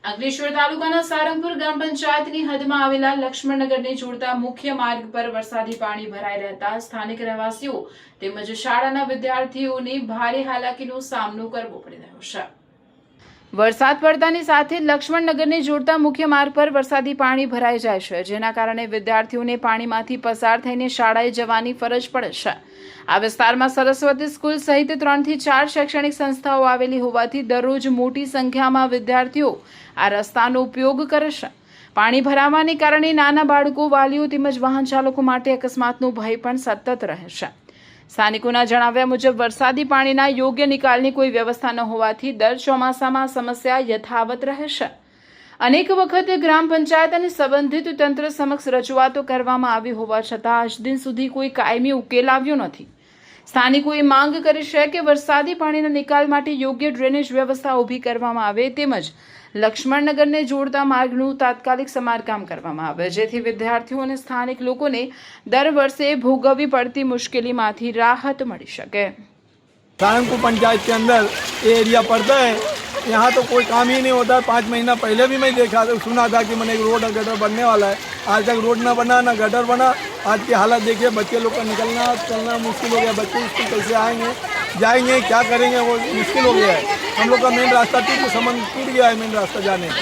અંકલેશ્વર તાલુકાના સારંગપુર ગ્રામ પંચાયતની હદમાં આવેલા લક્ષ્મણનગરને જોડતા મુખ્ય માર્ગ પર વરસાદી પાણી ભરાઈ રહેતા સ્થાનિક રહેવાસીઓ તેમજ શાળાના વિદ્યાર્થીઓને ભારે હાલાકીનો સામનો કરવો પડી રહ્યો છે। વરસાદ પડતાની સાથે લક્ષ્મણનગરને જોડતા મુખ્ય માર્ગ પર વરસાદી પાણી ભરાઈ જાય છે, જેના કારણે વિદ્યાર્થીઓને પાણીમાંથી પસાર થઈને શાળાએ જવાની ફરજ પડે છે। આ વિસ્તારમાં સરસ્વતી સ્કૂલ સહિત 3 થી 4 શૈક્ષણિક સંસ્થાઓ આવેલી હોવાથી દરરોજ મોટી સંખ્યામાં વિદ્યાર્થીઓ આ રસ્તાનો ઉપયોગ કરે છે। પાણી ભરાવાને કારણે નાના બાળકો, વાલીઓ તેમજ વાહન ચાલકો માટે અકસ્માતનો ભય પણ સતત રહે છે। સ્થાનિકોના જણાવ્યા મુજબ વરસાદી પાણીના યોગ્ય નિકાલની કોઈ વ્યવસ્થા ન હોવાથી દર ચોમાસામાં સમસ્યા યથાવત રહે છે। અનેક વખત ગ્રામ પંચાયત અને સંબંધિત તંત્ર સમક્ષ રજૂઆતો કરવામાં આવી હોવા છતાં આજ દિન સુધી કોઈ કાયમી ઉકેલ આવ્યો નથી। સ્થાનિકોએ માંગ કરી છે કે વરસાદી પાણીના નિકાલ માટે યોગ્ય ડ્રેનેજ વ્યવસ્થા ઊભી કરવામાં આવે તેમજ લક્ષ્મણનગરને જોડતા માર્ગનું તાત્કાલિક સમારકામ કરવામાં આવે, જેથી વિદ્યાર્થીઓ અને સ્થાનિક લોકોને દર વર્ષે ભોગવવી પડતી मुश्किलीમાંથી राहत मिल सके। सारंगपुर पंचायत के अंदर ये एरिया पड़ता है, यहाँ तो कोई काम ही नहीं होता। 5 महीना पहले भी मैं देखा था, सुना था कि मैंने एक रोड और गटर बनने वाला है। आज तक रोड ना बना ना गटर बना। आज की हालत देखिए, बच्चे लोग का निकलना चलना मुश्किल हो गया। बच्चे स्कूल कैसे आएंगे, जाएंगे, क्या करेंगे, वो मुश्किल हो गया है। हम लोग का मेन रास्ता टूट गया है, मेन रास्ता जाने का।